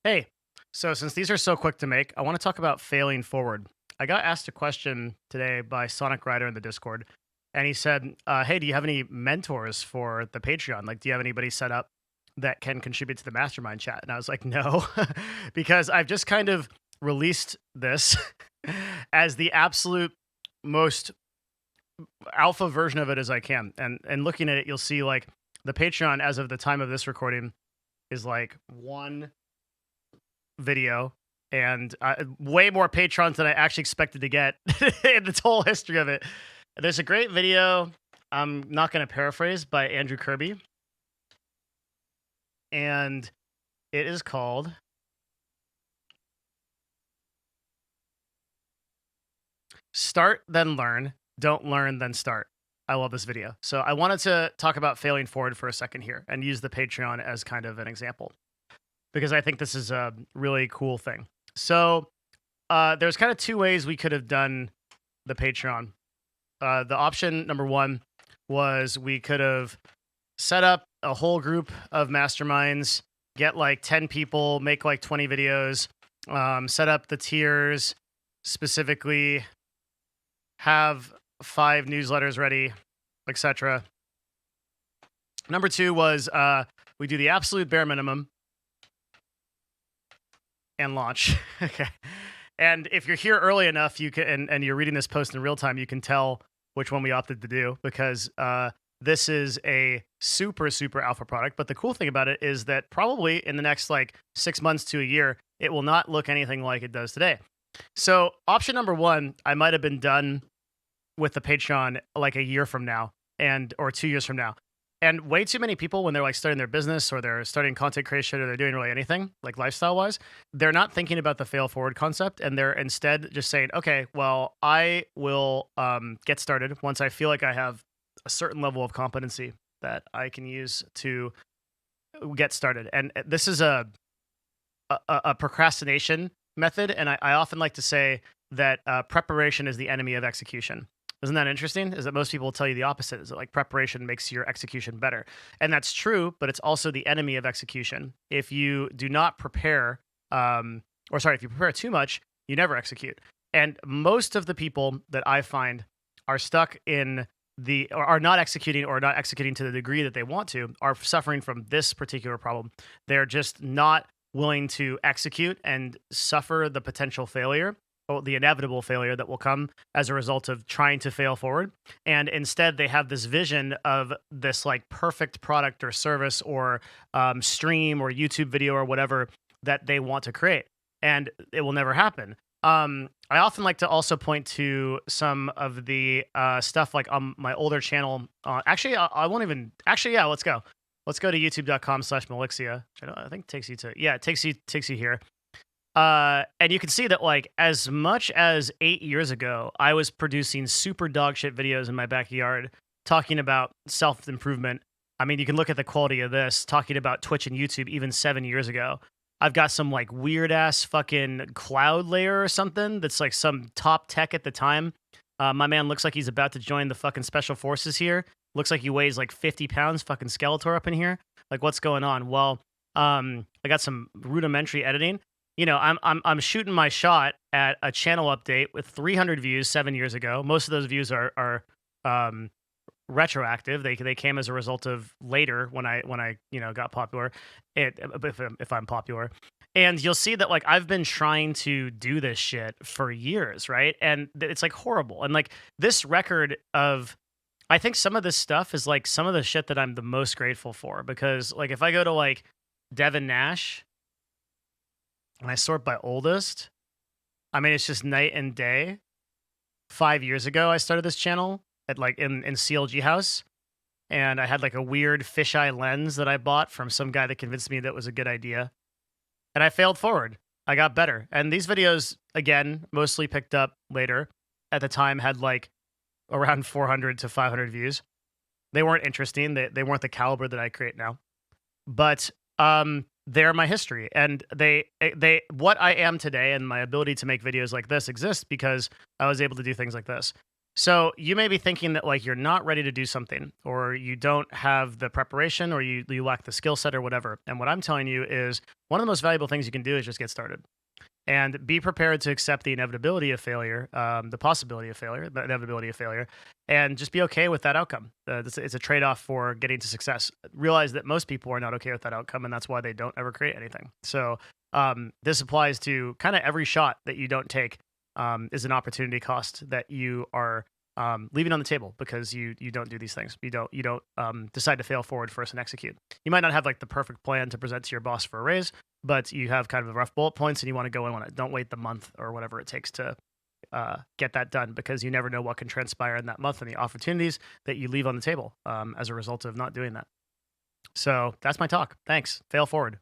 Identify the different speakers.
Speaker 1: Hey, so since these are so quick to make, I want to talk about failing forward. I got asked a question today by Sonic Rider in the Discord, and he said, "Hey, do you have any mentors for the Patreon? Like, do you have anybody set up that can contribute to the mastermind chat?" And I was like, "No," because I've just kind of released this as the absolute most alpha version of it as I can. And looking at it, you'll see like the Patreon as of the time of this recording is like one video and way more patrons than I actually expected to get in the whole history of it. There's a great video. I'm not going to paraphrase by Andrew Kirby, and it is called "Start Then Learn, Don't Learn Then Start." I love this video. So I wanted to talk about failing forward for a second here and use the Patreon as kind of an example because I think this is a really cool thing. So there's kind of two ways we could have done the Patreon. The option number one was we could have set up a whole group of masterminds, get like 10 people, make like 20 videos, set up the tiers, specifically have 5 newsletters ready, etc. Number two was we do the absolute bare minimum and launch. Okay. And if you're here early enough, you can, and you're reading this post in real time, you can tell which one we opted to do because this is a super, super alpha product. But the cool thing about it is that probably in the next like 6 months to a year, it will not look anything like it does today. So option number one, I might have been done with the Patreon like a year from now or 2 years from now. And way too many people, when they're like starting their business or they're starting content creation or they're doing really anything like lifestyle wise, they're not thinking about the fail forward concept. And they're instead just saying, okay, well, I will get started once I feel like I have a certain level of competency that I can use to get started. And this is a procrastination method. And I often like to say that preparation is the enemy of execution. Isn't that interesting? Is that most people will tell you the opposite, is that like preparation makes your execution better. And that's true, but it's also the enemy of execution. If you do not prepare, if you prepare too much, you never execute. And most of the people that I find are stuck in or are not executing or not executing to the degree that they want to are suffering from this particular problem. They're just not willing to execute and suffer the potential failure, the inevitable failure that will come as a result of trying to fail forward. And instead, they have this vision of this like perfect product or service or stream or YouTube video or whatever that they want to create. And it will never happen. I often like to also point to some of the stuff like on my older channel. I won't even. Actually, yeah, let's go. Let's go to youtube.com/Melixia. Which I think takes you to, it takes you here. And you can see that like as much as 8 years ago, I was producing super dog shit videos in my backyard talking about self-improvement. I mean, you can look at the quality of this, talking about Twitch and YouTube even 7 years ago. I've got some like weird ass fucking cloud layer or something that's like some top tech at the time. My man looks like he's about to join the fucking special forces here. Looks like he weighs like 50 pounds, fucking Skeletor up in here. Like, what's going on? Well, I got some rudimentary editing. You know, I'm shooting my shot at a channel update with 300 views 7 years ago. Most of those views are retroactive. They came as a result of later when I got popular. If I'm popular, and you'll see that like I've been trying to do this shit for years, right? And it's like horrible. And like this record of, I think some of this stuff is like some of the shit that I'm the most grateful for because like if I go to like Devin Nash and I sort by oldest, I mean, it's just night and day. 5 years ago, I started this channel at like in CLG House, and I had like a weird fisheye lens that I bought from some guy that convinced me that was a good idea, and I failed forward. I got better, and these videos again mostly picked up later. At the time, had like around 400 to 500 views. They weren't interesting. They weren't the caliber that I create now, but they're my history, and they what I am today and my ability to make videos like this exists because I was able to do things like this. So you may be thinking that like you're not ready to do something, or you don't have the preparation, or you lack the skill set or whatever. And what I'm telling you is one of the most valuable things you can do is just get started and be prepared to accept the inevitability of failure, the possibility of failure, the inevitability of failure, and just be okay with that outcome. It's a trade off for getting to success. Realize that most people are not okay with that outcome, and that's why they don't ever create anything. So this applies to kind of every shot that you don't take. Is an opportunity cost that you are leaving on the table because you don't do these things. You don't decide to fail forward first and execute. You might not have like the perfect plan to present to your boss for a raise, but you have kind of rough bullet points and you want to go in on it. Don't wait the month or whatever it takes to get that done, because you never know what can transpire in that month and the opportunities that you leave on the table as a result of not doing that. So that's my talk. Thanks. Fail forward.